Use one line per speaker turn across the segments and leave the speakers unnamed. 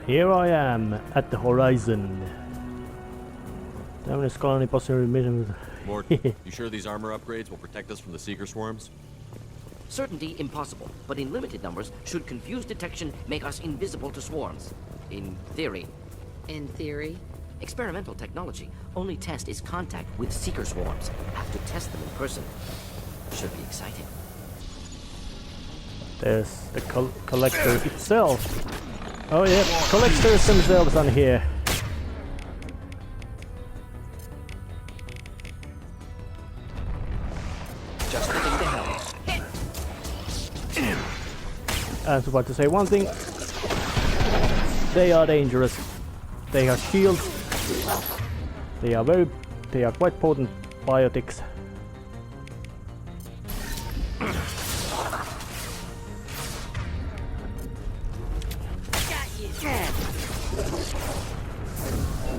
Here I am at the horizon. Dominus colony possibly mission.
Mort, you sure these armor upgrades will protect us from the seeker swarms?
Certainty impossible, but in limited numbers, should confused detection make us invisible to swarms. In theory.
In theory?
Experimental technology. Only test is contact with seeker swarms. Have to test them in person. Should be exciting.
There's the collector itself. Oh yeah, collectors themselves on here.
Just the thing to help.
I was about to say one thing. They are dangerous. They have shields. They are quite potent biotics.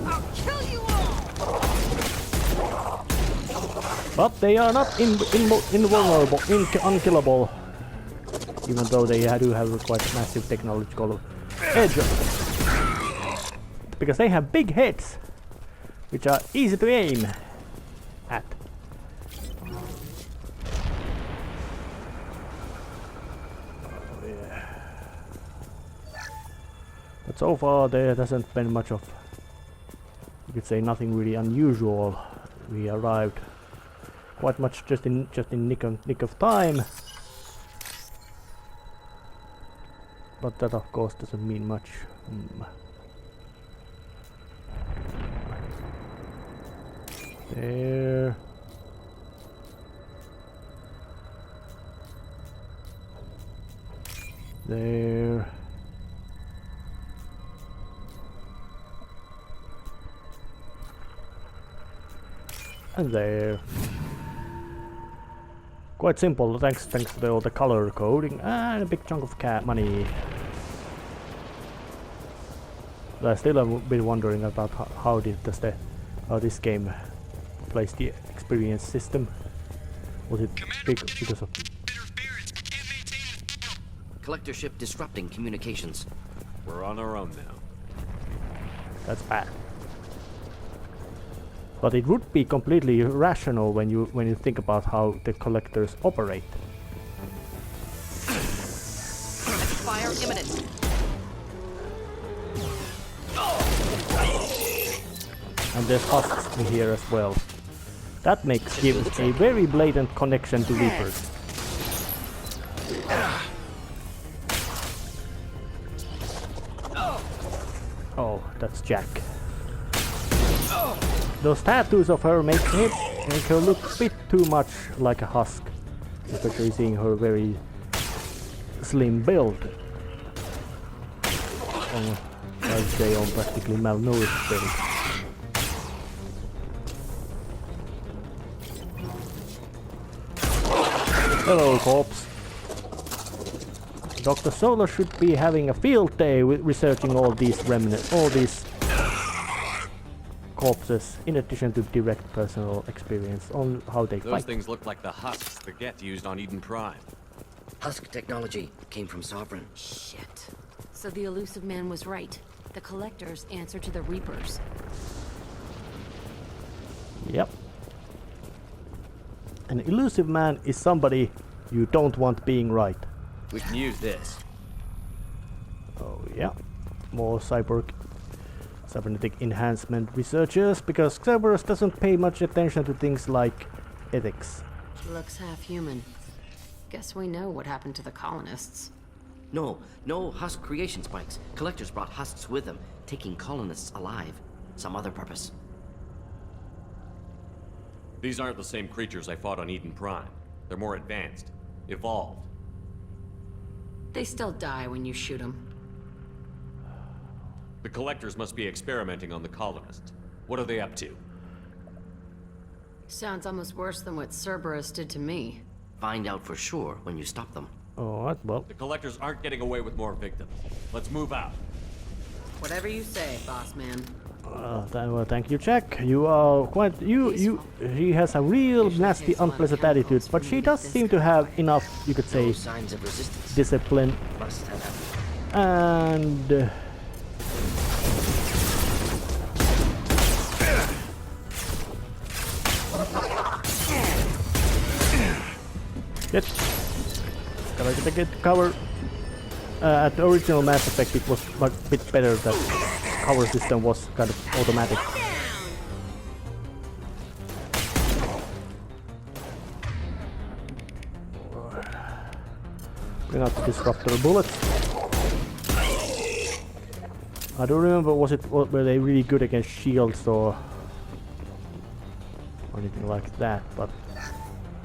I'll kill you all!
But they are not invulnerable, unkillable. Even though they do have quite massive technological edge. Because they have big heads, which are easy to aim at. Oh, yeah. But so far there hasn't been much of, you could say, nothing really unusual. We arrived quite much just in nick of time. But that of course doesn't mean much. There. There. And there. Quite simple, thanks to all the color coding and a big chunk of money. But I still am a bit wondering about how this game plays the experience system. Was it big because of
Collector ship disrupting communications.
We're on our own now.
That's bad. But it would be completely irrational when you think about how the collectors operate.
Fire imminent.
And there's husks in here as well. That gives a very blatant connection to Reapers. Oh, that's Jack. Those tattoos of her make her look a bit too much like a husk, especially seeing her very slim build. I'd say on practically malnourished build. Hello, corpse. Dr. Solar should be having a field day with researching all these remnants, all these corpses, in addition to direct personal experience on how they fight.
Those things look like the husks the Get used on Eden Prime.
Husk technology came from Sovereign.
Shit. So the elusive man was right. The collectors answer to the Reapers.
Yep. An elusive man is somebody you don't want being right.
We can use this.
Oh yeah. More cybernetic enhancement researchers, because Cerberus doesn't pay much attention to things like ethics.
Looks half human. Guess we know what happened to the colonists.
No husk creation spikes. Collectors brought husks with them, taking colonists alive. Some other purpose.
These aren't the same creatures I fought on Eden Prime. They're more advanced. Evolved.
They still die when you shoot them.
The collectors must be experimenting on the colonists. What are they up to?
Sounds almost worse than what Cerberus did to me.
Find out for sure when you stop them.
Alright, well.
The collectors aren't getting away with more victims. Let's move out.
Whatever you say, boss man.
Well, thank you, Jack. You are quite... She has a real nasty, unpleasant attitude, but she does seem to have enough, you could say,
Signs of resistance.
discipline.
Must have happened.
And... Shit. Gotta get cover. At the original Mass Effect it was a bit better that cover system was kind of automatic. Bring out the disruptor bullets. I don't remember were they really good against shields or anything like that, but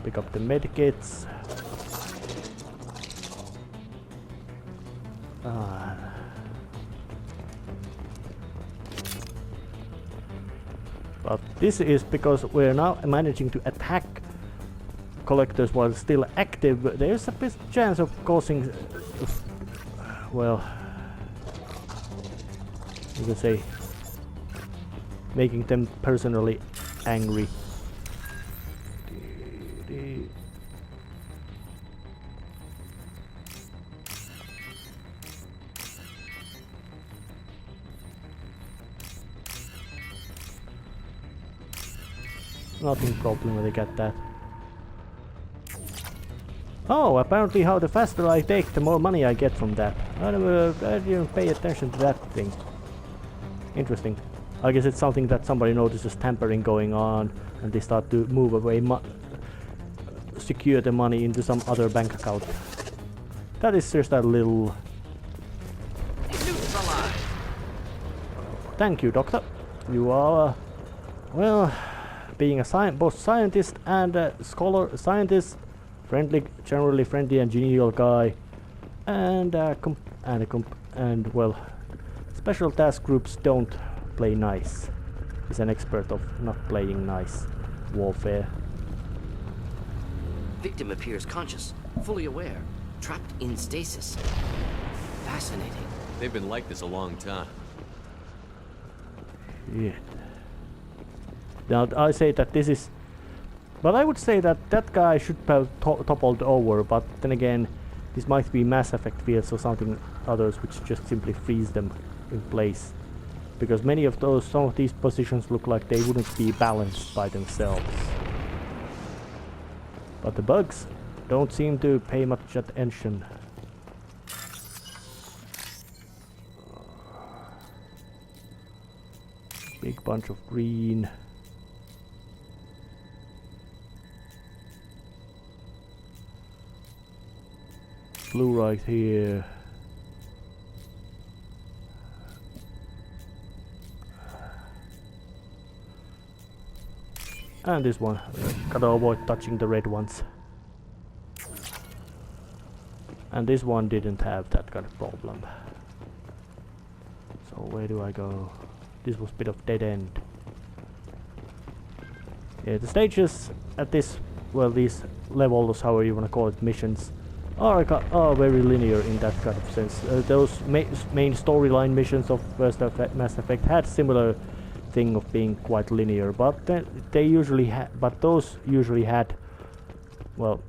pick up the medkits. But this is because we're now managing to attack collectors while still active. There's a bit chance of causing, well, you can say, making them personally angry. Nothing problem when they get that. Oh, apparently how the faster I take, the more money I get from that. I didn't pay attention to that thing. Interesting. I guess it's something that somebody notices tampering going on and they start to move away, secure the money into some other bank account. That is just a little... Thank you, Doctor. You are, well, being a both scientist and a scholar, scientist, friendly, generally friendly and genial guy, and well, special task groups don't play nice. He's an expert of not playing nice warfare.
Victim appears conscious, fully aware, trapped in stasis. Fascinating.
They've been like this a long time.
Yeah. Now I say that this is, but I would say that that guy should have toppled over. But then again, this might be Mass Effect fields or something others which just simply freeze them in place, because some of these positions look like they wouldn't be balanced by themselves. But the bugs don't seem to pay much attention. Big bunch of green. Blue right here. And this one. Gotta avoid touching the red ones. And this one didn't have that kind of problem. So where do I go? This was a bit of dead end. Yeah, the stages at this, well, these levels, however you wanna call it, missions, are very linear in that kind of sense. Those main storyline missions of Mass Effect had similar thing of being quite linear, but those usually had, well,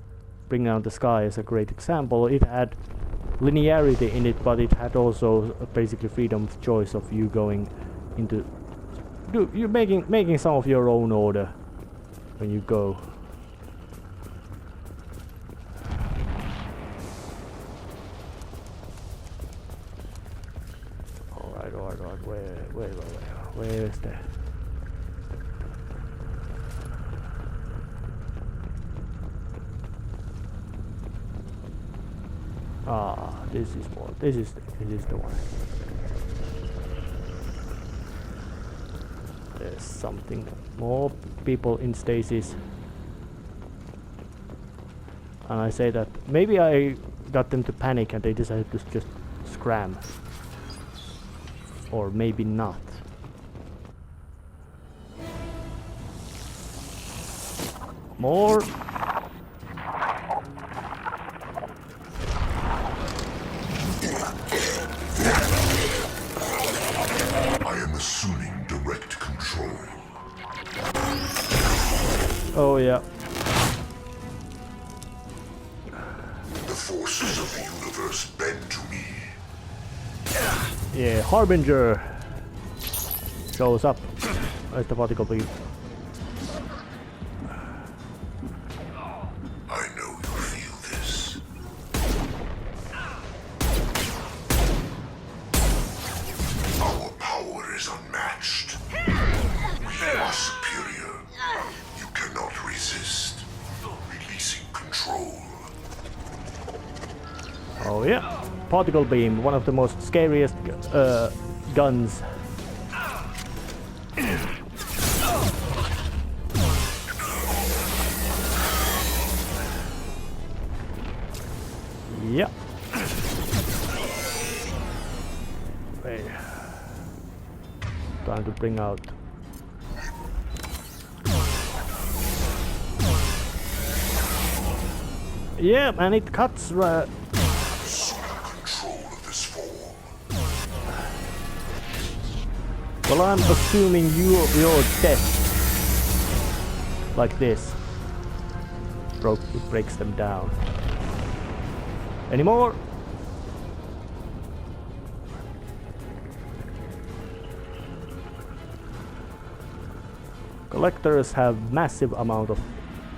Bring Down the Sky is a great example. It had linearity in it, but it had also basically freedom of choice of you going into you making some of your own order when you go. Alright, where is the... Ah, this is the one. There's something more people in stasis. And I say that maybe I got them to panic and they decided to just scram. Or maybe not. More.
Assuming direct control.
Oh yeah.
The forces of the universe bend to me.
Yeah, Harbinger shows up. Where's the particle beam?
I know you feel
particle beam, one of the most scariest guns. Yeah. Okay. Time to bring out. Yeah, and it cuts.
Control of this form.
Well, I'm assuming you're dead. Like this. It breaks them down. Any more? Collectors have massive amount of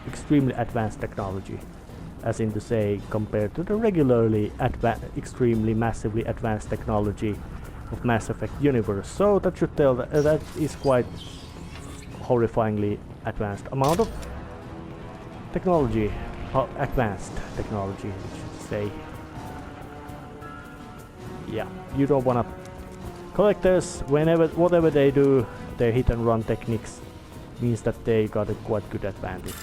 extremely advanced technology, as in to say, compared to the regularly extremely massively advanced technology of Mass Effect universe. So that should tell that is quite horrifyingly advanced amount of technology, advanced technology, I should say. Yeah, you don't wanna. Collectors, whatever they do, their hit and run techniques means that they got a quite good advantage.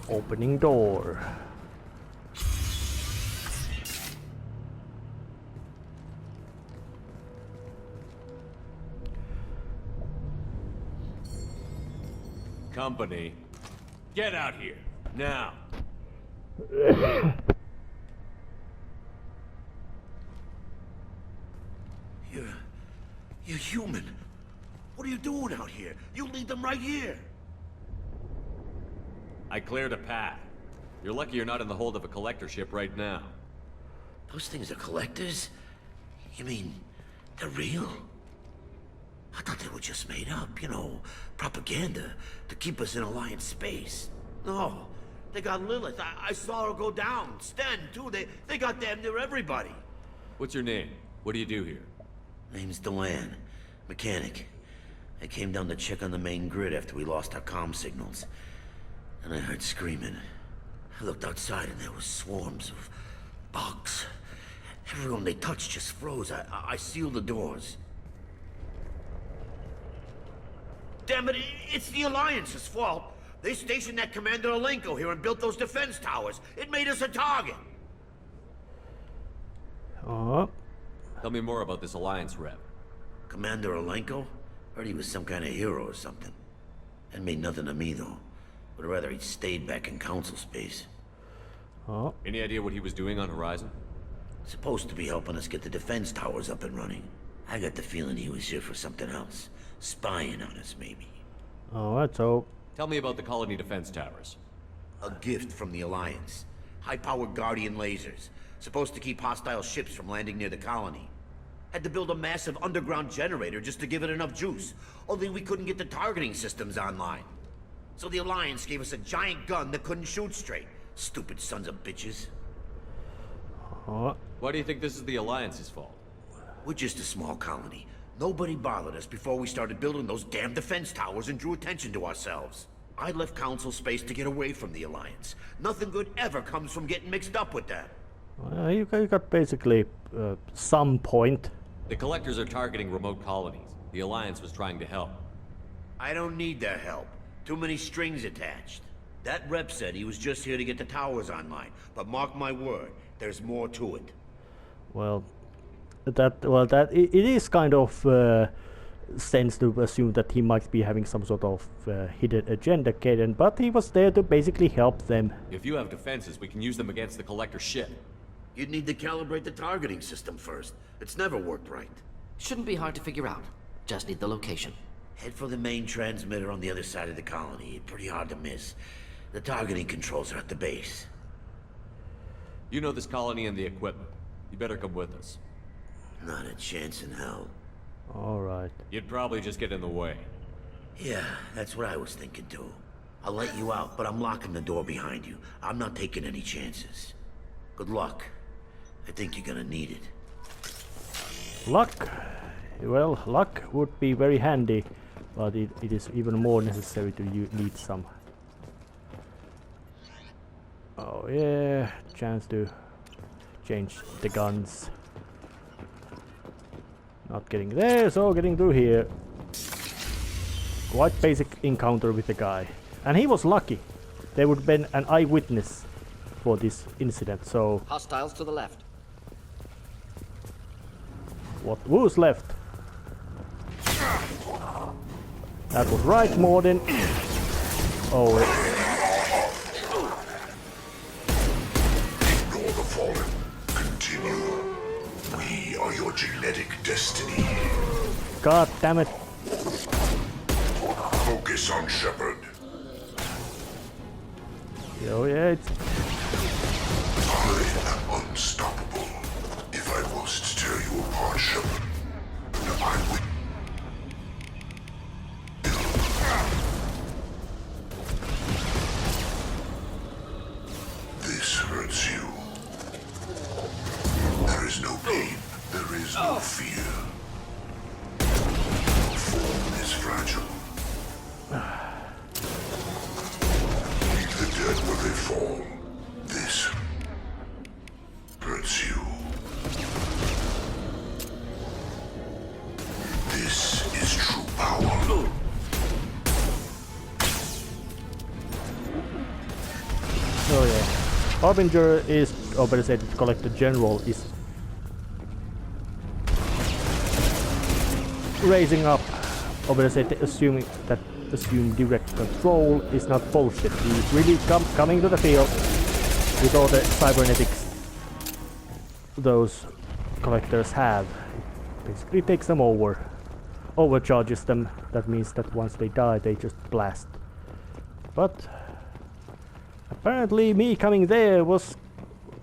Opening door.
Company, get out here, now.
You're human. What are you doing out here? You lead them right here.
I cleared a path. You're lucky you're not in the hold of a collector ship right now.
Those things are collectors? You mean, they're real? I thought they were just made up, you know, propaganda to keep us in Alliance space. No, they got Lilith. I saw her go down. Sten, too. They got damn near everybody.
What's your name? What do you do here?
Name's Delan. Mechanic. I came down to check on the main grid after we lost our comm signals. And I heard screaming. I looked outside and there was swarms of bugs. Everyone they touched just froze. I sealed the doors. Damn it, it's the Alliance's fault. They stationed that Commander Alenko here and built those defense towers. It made us a target.
Tell me more about this Alliance rep.
Commander Alenko? Heard he was some kind of hero or something. That made nothing to me, though. Would rather he'd stayed back in Council space.
Any idea what he was doing on Horizon?
Supposed to be helping us get the defense towers up and running. I got the feeling he was here for something else. Spying on us, maybe.
Alright, so...
Tell me about the colony defense towers.
A gift from the Alliance. High-powered Guardian lasers. Supposed to keep hostile ships from landing near the colony. Had to build a massive underground generator just to give it enough juice. Only we couldn't get the targeting systems online. So the Alliance gave us a giant gun that couldn't shoot straight. Stupid sons of bitches.
Why do you think this is the Alliance's fault?
We're just a small colony. Nobody bothered us before we started building those damn defense towers and drew attention to ourselves. I left Council space to get away from the Alliance. Nothing good ever comes from getting mixed up with them.
You got basically some point.
The Collectors are targeting remote colonies. The Alliance was trying to help.
I don't need their help. Too many strings attached. That rep said he was just here to get the towers online, but mark my word, there's more to it.
Well, it is kind of sense to assume that he might be having some sort of hidden agenda, Kaden, but he was there to basically help them.
If you have defenses, we can use them against the Collector ship.
You'd need to calibrate the targeting system first. It's never worked right.
Shouldn't be hard to figure out. Just need the location.
Head for the main transmitter on the other side of the colony. Pretty hard to miss. The targeting controls are at the base.
You know this colony and the equipment. You better come with us.
Not a chance in hell.
Alright.
You'd probably just get in the way.
Yeah, that's what I was thinking too. I'll let you out, but I'm locking the door behind you. I'm not taking any chances. Good luck. I think you're gonna need it.
Luck. Well, luck would be very handy, but it is even more necessary to need some. Oh yeah, chance to change the guns. Not getting there, so getting through here. Quite basic encounter with the guy. And he was lucky. There would have been an eyewitness for this incident, so...
Hostiles to the left.
Who's left? That was right, Morden. Oh,
Ignore the fallen. Continue. We are your genetic destiny.
god damn it.
Focus on Shepard.
Oh yeah, it's...
I am unstoppable. If I must tear you apart, Shepard, I will. This hurts you. There is no pain. There is no fear. Form is fragile. Meet the dead where they fall. This hurts you. This is true power.
Oh yeah. Harbinger is, or better said, Collector General is raising up, or better said, assuming that assume direct control is not bullshit. He's really coming to the field with all the cybernetics those collectors have. It basically takes them over. Overcharges them. That means that once they die, they just blast. But apparently me coming there was...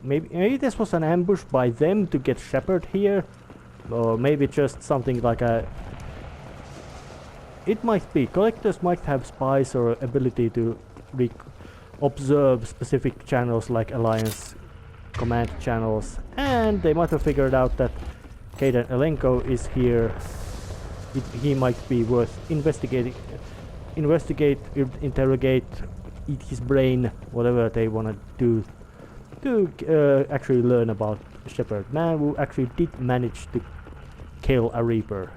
Maybe this was an ambush by them to get Shepard here. Or maybe just something like a... It might be. Collectors might have spies or ability to observe specific channels like Alliance command channels. And they might have figured out that Kaidan Elenko is here. He might be worth investigating. Interrogate, eat his brain, whatever they want to do. To actually learn about Shepard. Man who actually did manage to kill a Reaper.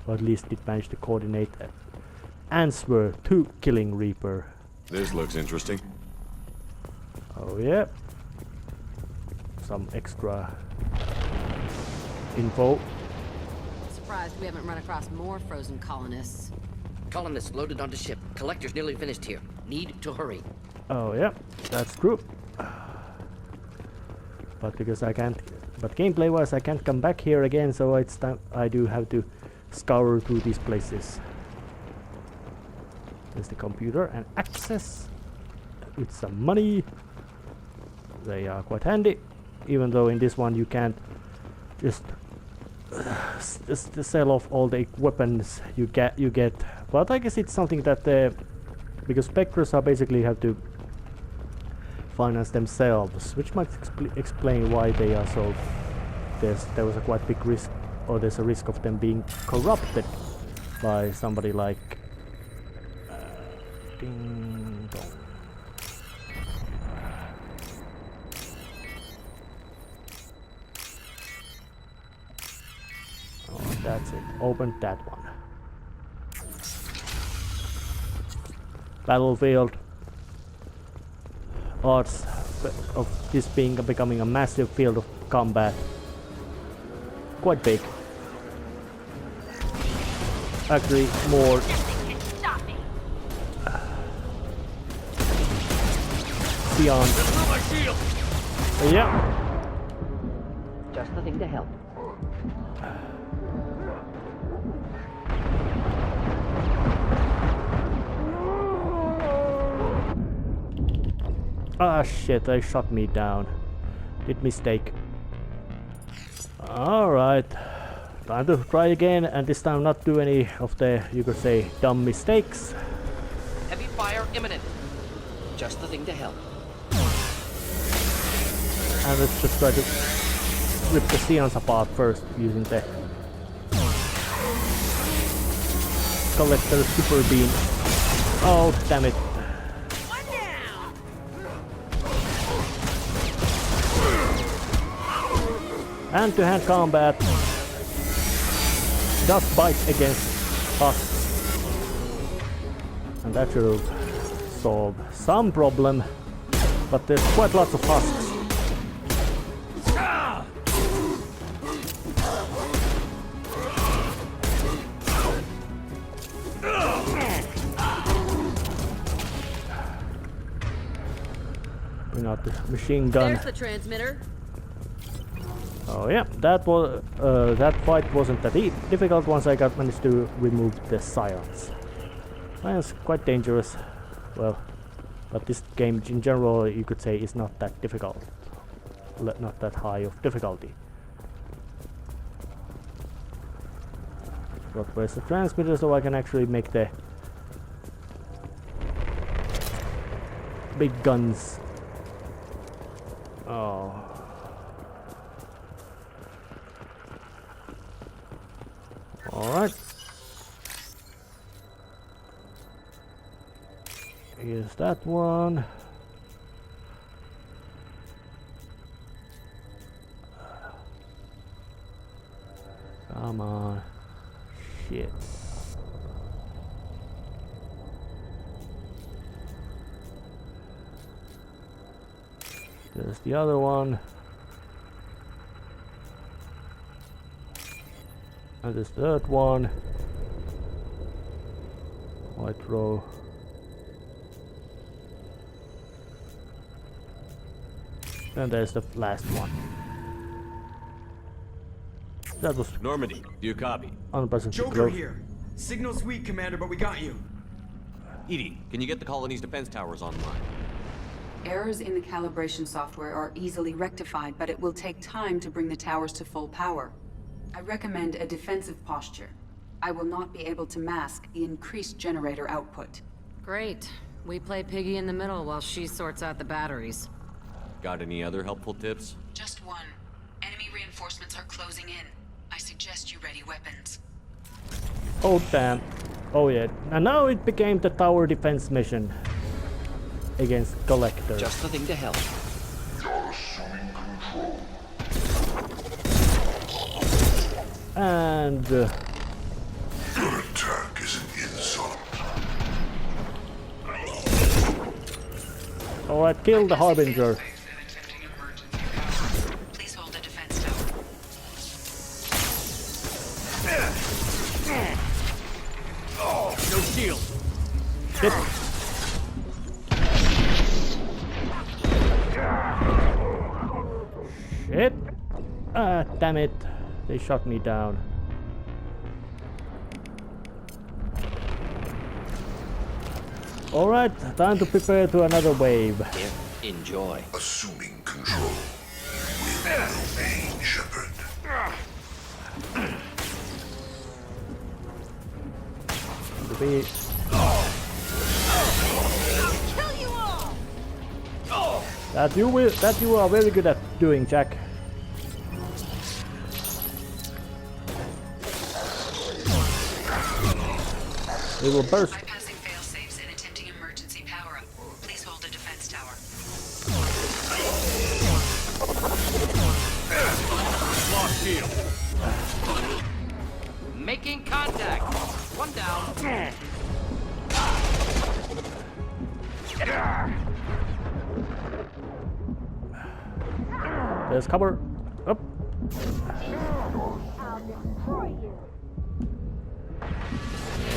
Or at least did manage to coordinate an answer to killing Reaper.
This looks interesting.
Oh yeah. Some extra info.
Surprised we haven't run across more frozen colonists.
Colonists loaded onto ship. Collectors nearly finished here. Need to hurry.
Oh yeah, that's true. But because I can't... But gameplay wise I can't come back here again, so it's time I do have to scour through these places. There's the computer and access with some money. They are quite handy, even though in this one you can't just sell off all the weapons you get. But I guess it's something that because Spectres are basically have to finance themselves, which might explain why they are so. There was a quite big risk, or there's a risk of them being corrupted by somebody like ding dong. Oh, that's it. Open that one. Battlefield. Odds of this becoming a massive field of combat. Quite big. Actually, more. Beyond. Yeah.
Just the thing to help.
Ah shit, they shot me down. Did mistake. Alright. Time to try again, and this time not do any of the, you could say, dumb mistakes.
Heavy fire imminent. Just the thing to help.
And let's just try to rip the Seance apart first using the collector super beam. Oh, damn it. Hand-to-hand combat does bite against husks, and that should solve some problem, but there's quite lots of husks. Bring out the machine gun.
There's the transmitter.
Oh yeah, that was that fight wasn't that difficult once I managed to remove the silence. Silence quite dangerous, well, but this game in general you could say is not that difficult, not that high of difficulty. But where's the transmitter so I can actually make the big guns? Oh. Alright. Here's that one. Come on. Shit. There's the other one. And this third one. White row. And there's the last one. That was
Normandy, do you copy?
unpleasant.
Joker here. Signal's weak, Commander, but we got you.
Edie, can you get the colony's defense towers online?
Errors in the calibration software are easily rectified, but it will take time to bring the towers to full power. I recommend a defensive posture. I will not be able to mask the increased generator output.
Great. We play piggy in the middle while she sorts out the batteries.
Got any other helpful tips?
Just one. Enemy reinforcements are closing in. I suggest you ready weapons.
Oh damn. Oh yeah. And now it became the tower defense mission against Collector.
Just the thing to help.
You're assuming control.
And
Your attack is an insult.
alright, kill the Harbinger.
Please hold the defense tower.
No shield!
Shit. Shit. Ah, damn it. They shot me down. Alright, time to prepare to another wave.
Here, enjoy.
Assuming control. Will remain, Shepard.
To be that you are very good at doing, Jack. We will burst.
Bypassing fail-safes and attempting emergency power-up. Please hold the defense tower.
Lost shield!
Making contact. One down.
There's cover. Up.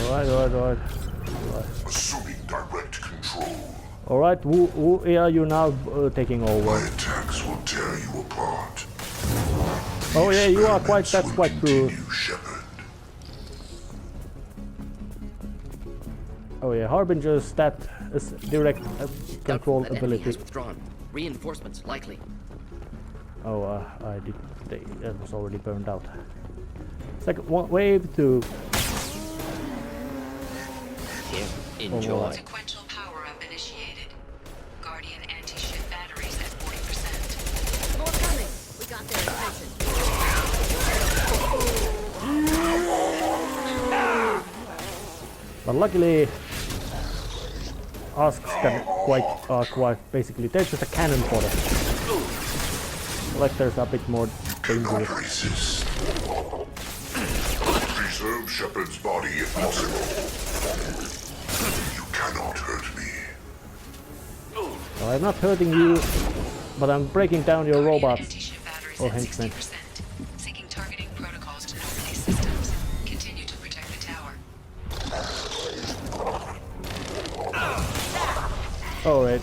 Alright.
Assuming direct control.
Alright, who are you now taking
My
over?
attacks will tear you apart.
Oh yeah, you are quite,
Experiments
that's
will
quite true.
continue, Shepard.
Oh
yeah, Harbinger's stat is direct control
Doubtful that enemy
ability.
has withdrawn. Reinforcements likely.
Oh, that was already burned out. Second wave to.
Here, enjoy.
Sequential power-up initiated. Guardian anti-ship batteries at 40%.
More coming. We got their attention.
But luckily, asks are quite basically, they're just a cannon for them. Collectors are a bit more dangerous.
Resist. Preserve Shepard's body if possible. You cannot hurt me.
So I'm not hurting you, but I'm breaking down your robots or henchmen.
Seeking targeting protocols to normal these systems. Continue to protect the tower.
Alright.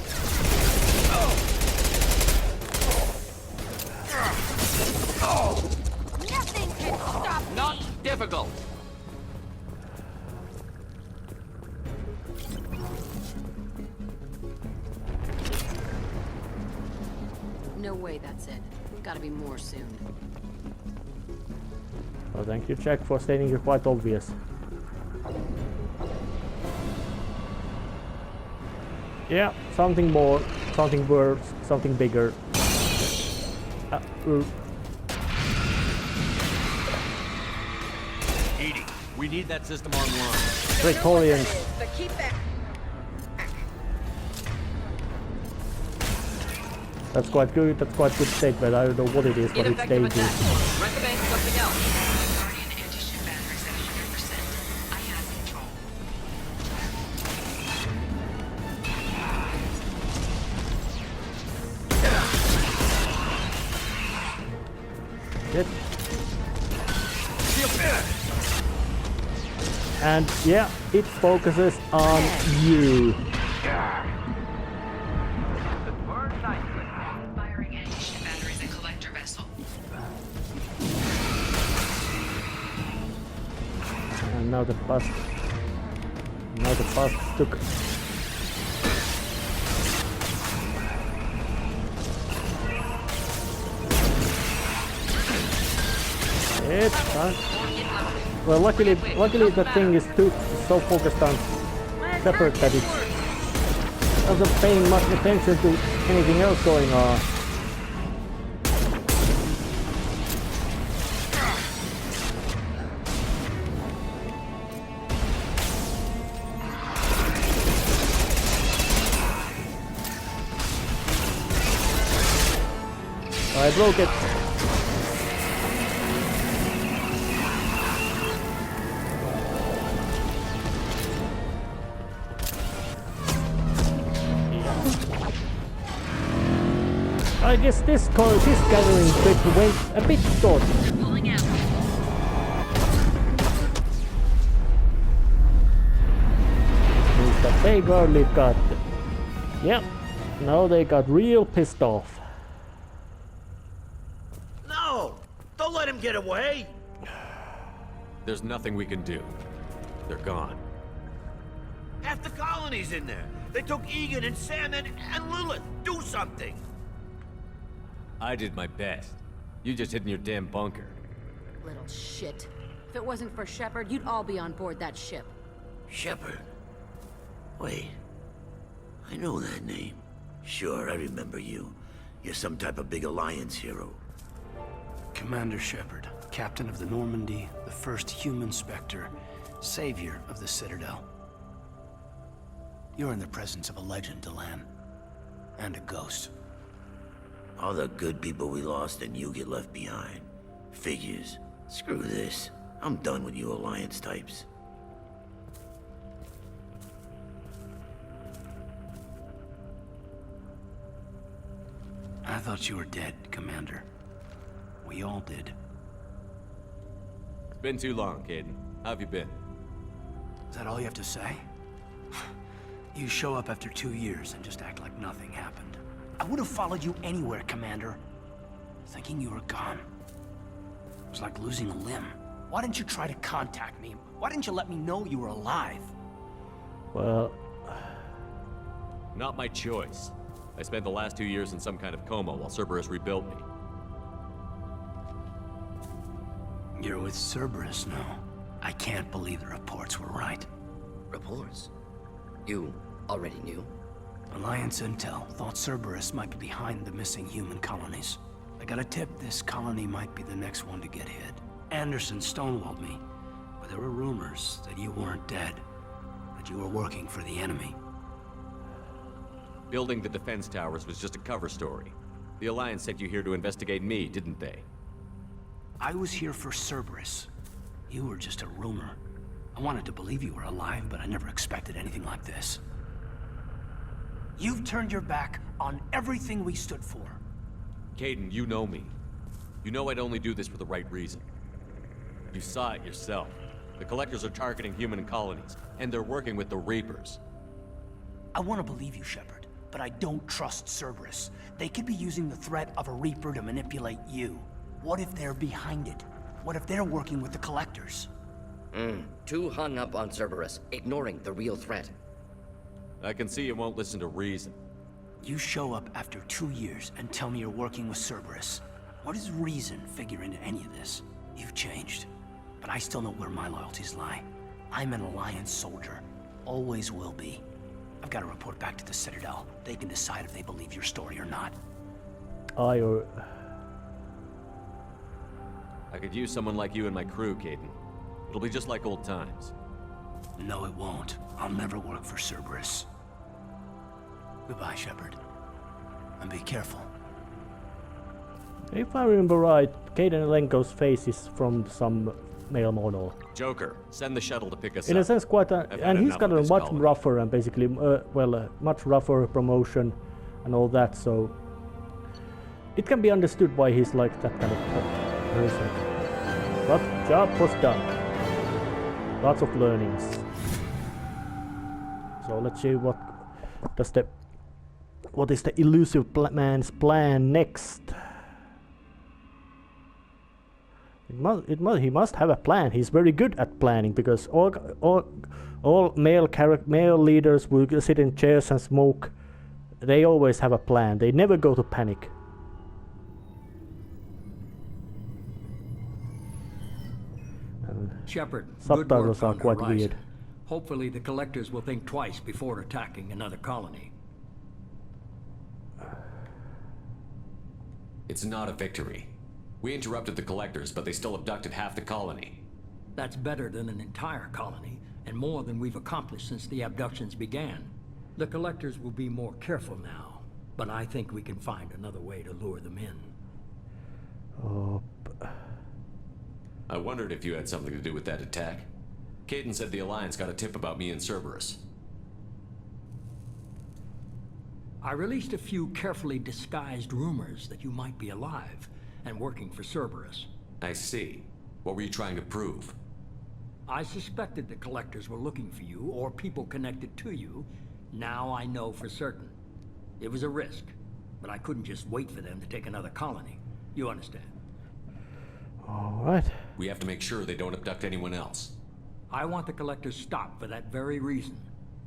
Nothing can stop me!
Not difficult.
No way that's it. Gotta be more soon.
Well, thank you, Jack, for stating it quite obvious. Yeah, something more, something worse, something bigger.
Edie, we need that system online.
Praetorians. That's quite good. That's quite good statement. I don't know what it is, but it's
Ineffective
dangerous.
attack. Recommend something else.
Guardian anti-ship batteries at 100%. I have control.
Shit. And yeah, it focuses on you.
Firing anti-ship batteries at collector vessel.
And now the bus. Now the bus took. It's done. Well, luckily the thing is so focused on Shepard that it doesn't pay much attention to anything else going on. I broke it. I guess this gathering trip went a bit short.
Pulling out.
Means that they barely got. Yep. Now they got real pissed off.
No! Don't let him get away!
There's nothing we can do. They're gone.
Half the colony's in there. They took Egan and Sam and Lilith. Do something!
I did my best. You just hid in your damn bunker.
Little shit. If it wasn't for Shepard, you'd all be on board that ship.
Shepard. Wait. I know that name. Sure, I remember you. You're some type of big Alliance hero.
Commander Shepard, captain of the Normandy, the first human Spectre, savior of the Citadel. You're in the presence of a legend, Delan. And a ghost.
All the good people we lost and you get left behind. Figures. Screw this. I'm done with you Alliance types.
I thought you were dead, Commander. We all did.
It's been too long, Caden. How have you been?
Is that all you have to say? You show up after 2 years and just act like nothing happened. I would have followed you anywhere, Commander. Thinking you were gone. It was like losing a limb. Why didn't you try to contact me? Why didn't you let me know you were alive?
Well,
Not my choice. I spent the last 2 years in some kind of coma while Cerberus rebuilt me.
You're with Cerberus now. I can't believe the reports were right.
Reports? You already knew?
Alliance Intel thought Cerberus might be behind the missing human colonies. I got a tip this colony might be the next one to get hit. Anderson stonewalled me, but there were rumors that you weren't dead. but you were working for the enemy.
Building the defense towers was just a cover story. The Alliance sent you here to investigate me, didn't they?
I was here for Cerberus. You were just a rumor. I wanted to believe you were alive, but I never expected anything like this. You've turned your back on everything we stood for.
Caden, you know me. You know I'd only do this for the right reason. You saw it yourself. The Collectors are targeting human colonies, and they're working with the Reapers.
I want to believe you, Shepard, but I don't trust Cerberus. They could be using the threat of a Reaper to manipulate you. What if they're behind it? What if they're working with the Collectors?
Too hung up on Cerberus, ignoring the real threat.
I can see you won't listen to reason.
You show up after 2 years and tell me you're working with Cerberus. What does reason figure into any of this? You've changed, but I still know where my loyalties lie. I'm an Alliance soldier. Always will be. I've got to report back to the Citadel. They can decide if they believe your story or not.
I could use someone like you in my crew, Caden. It'll be just like old times.
No, it won't. I'll never work for Cerberus. Goodbye, Shepard. And be careful.
If I remember right, Caden Lenko's face is from some male model.
Joker, send the shuttle to pick us
In
up.
a sense, and he's got a much
colony.
rougher and basically, much rougher promotion and all that, so it can be understood why he's like that kind of person. But job was done. Lots of learnings. So let's see what is the elusive man's plan next. He must have a plan. He's very good at planning because all male leaders will sit in chairs and smoke. They always have a plan. They never go to panic.
Shepard,
Subtitles are quite weird.
Hopefully the Collectors will think twice before attacking another colony.
It's not a victory. We interrupted the Collectors, but they still abducted half the colony.
That's better than an entire colony, and more than we've accomplished since the abductions began. The Collectors will be more careful now, but I think we can find another way to lure them in.
I wondered if you had something to do with that attack. Caden said the Alliance got a tip about me and Cerberus.
I released a few carefully disguised rumors that you might be alive and working for Cerberus.
I see. What were you trying to prove?
I suspected the Collectors were looking for you, or people connected to you. Now I know for certain. It was a risk, but I couldn't just wait for them to take another colony. You understand?
Alright.
We have to make sure they don't abduct anyone else.
I want the Collectors stopped for that very reason.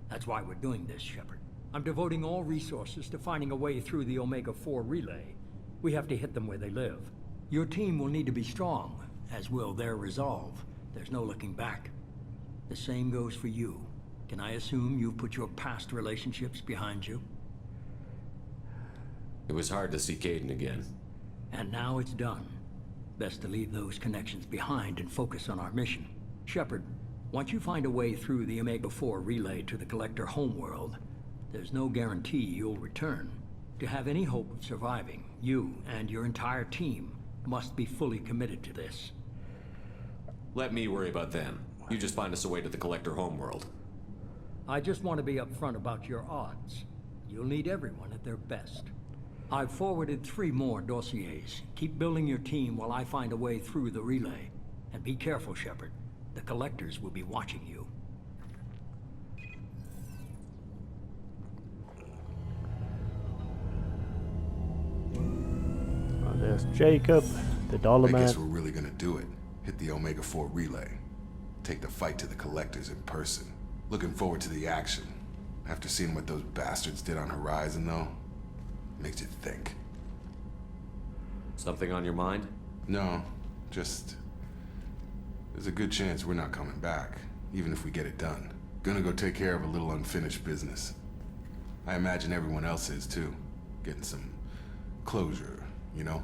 That's why we're doing this, Shepard. I'm devoting all resources to finding a way through the Omega-4 relay. We have to hit them where they live. Your team will need to be strong, as will their resolve. There's no looking back. The same goes for you. Can I assume you've put your past relationships behind you?
It was hard to see Caden again.
And now it's done. Best to leave those connections behind and focus on our mission. Shepard, once you find a way through the Omega-4 relay to the Collector homeworld, there's no guarantee you'll return. To have any hope of surviving, you and your entire team must be fully committed to this.
Let me worry about them. You just find us a way to the Collector homeworld.
I just want to be upfront about your odds. You'll need everyone at their best. I've forwarded 3 more dossiers. Keep building your team while I find a way through the relay. And be careful, Shepard. The Collectors will be watching you.
There's Jacob, the dollar man.
I guess we're really gonna do it. Hit the Omega-4 relay. Take the fight to the Collectors in person. Looking forward to the action. After seeing what those bastards did on Horizon, though, makes you think.
Something on your mind?
No, just... there's a good chance we're not coming back, even if we get it done. Gonna go take care of a little unfinished business. I imagine everyone else is, too. Getting some closure, you know?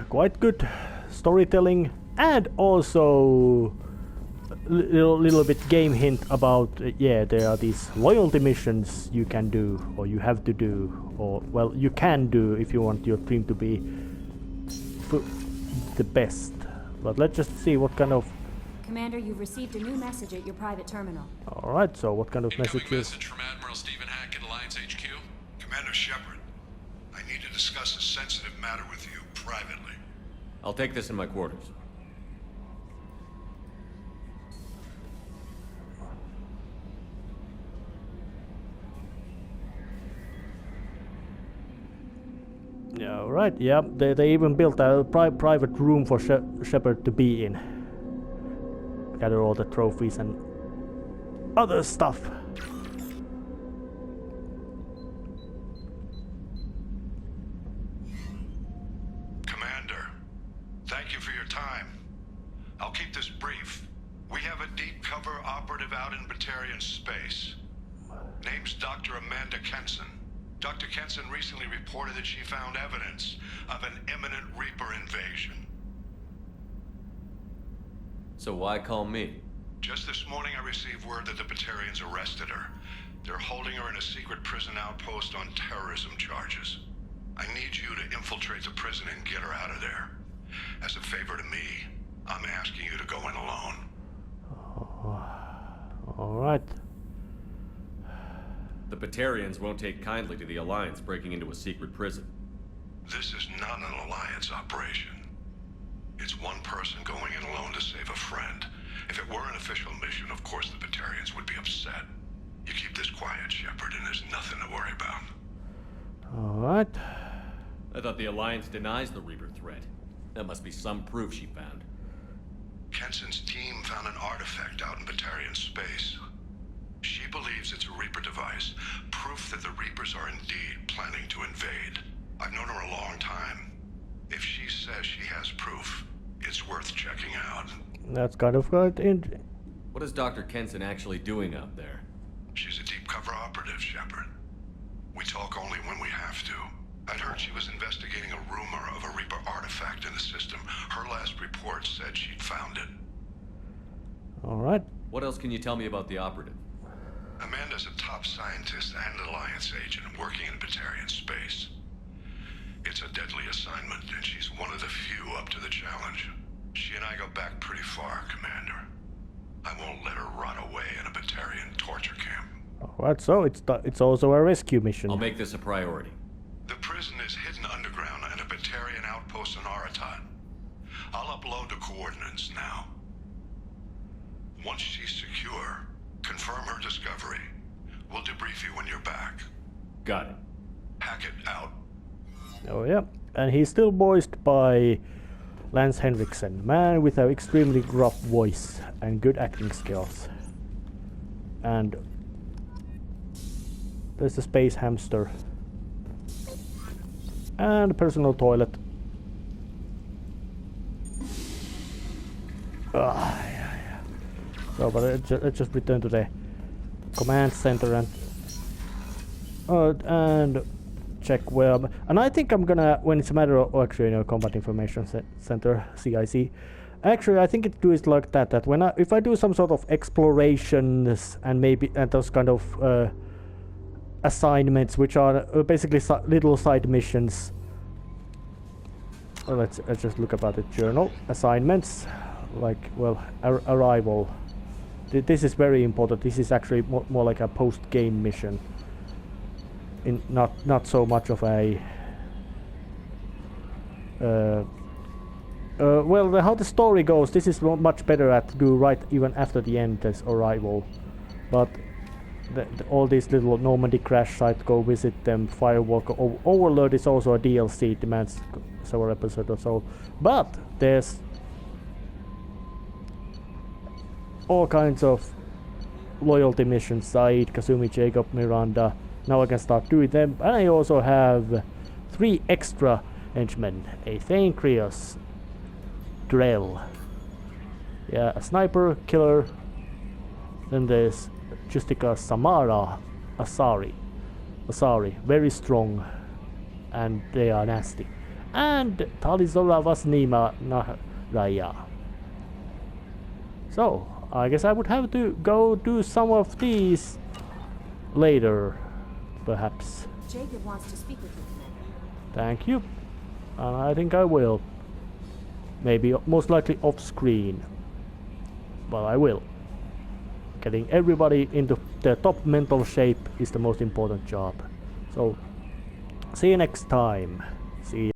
Quite good storytelling And also little bit game hint about yeah, there are these loyalty missions you can do, or you have to do, or well, you can do if you want your team to be the best. But let's just see what kind of.
Commander, you've received a new message at your private terminal.
All right, so what kind of message is?
Message from Admiral Stephen Hackett, Alliance HQ. Commander Shepard, I need to discuss a sensitive matter with you privately.
I'll take this in my quarters.
Yeah, right. Yeah, they even built a private room for Shepard to be in. Gather all the trophies and other stuff.
Commander, thank you for your time. I'll keep this brief. We have a deep cover operative out in Batarian space. Name's Dr. Amanda Kenson. Dr. Kenson recently reported that she found evidence of an imminent Reaper invasion.
So why call me?
Just this morning I received word that the Batarians arrested her. They're holding her in a secret prison outpost on terrorism charges. I need you to infiltrate the prison and get her out of there. As a favor to me, I'm asking you to go in alone.
All right.
The Batarians won't take kindly to the Alliance breaking into a secret prison.
This is not an Alliance operation. It's one person going in alone to save a friend. If it were an official mission, of course the Batarians would be upset. You keep this quiet, Shepard, and there's nothing to worry about.
Alright.
I thought the Alliance denies the Reaper threat. That must be some proof she found.
Kenson's team found an artifact out in Batarian space. She believes it's a Reaper device, proof that the Reapers are indeed planning to invade. I've known her a long time. If she says she has proof, it's worth checking out.
That's kind of right.
What is Dr. Kenson actually doing out there?
She's a deep cover operative, Shepard. We talk only when we have to. I'd heard she was investigating a rumor of a Reaper artifact in the system. Her last report said she'd found it.
Alright.
What else can you tell me about the operative?
Amanda's a top scientist and Alliance agent working in Batarian space. It's a deadly assignment, and she's one of the few up to the challenge. She and I go back pretty far, Commander. I won't let her rot away in a Batarian torture camp.
Alright, so it's also a rescue mission.
I'll make this a priority.
The prison is hidden underground in a Batarian outpost in Aratat. I'll upload the coordinates now. Once she's secure, confirm her discovery. We'll debrief you when you're back.
Got it.
Hackett out.
Oh yeah, and he's still voiced by Lance Henriksen, man with an extremely gruff voice and good acting skills. And there's the space hamster and a personal toilet. Yeah. So, but let's just return to the command center and check where and I think I'm gonna, when it's a matter of actually, combat information center, CIC, actually I think it do it like that when if I do some sort of explorations and maybe those kind of assignments which are basically little side missions. Let's just look about the journal assignments, like, well, arrival. This is very important. This is actually more like a post-game mission. Not so much of a well, how the story goes, this is much better at do right even after the end as arrival, but all these little Normandy crash sites, go visit them. Firewalk Overlord is also a DLC, demands several episodes or so, but there's all kinds of loyalty missions: Said, Kasumi, Jacob, Miranda. Now I can start doing them, and I also have 3 extra henchmen: a Thane Krios, Drell, yeah, a sniper, killer, then there's Justica Samara, Asari, very strong, and they are nasty, and Talizola Vasnima Nahraya, So, I guess I would have to go do some of these later, perhaps.
Jacob wants to speak with you, Commander.
Thank you. And I think I will. Maybe most likely off screen. But I will. Getting everybody into their top mental shape is the most important job. So, see you next time. See ya.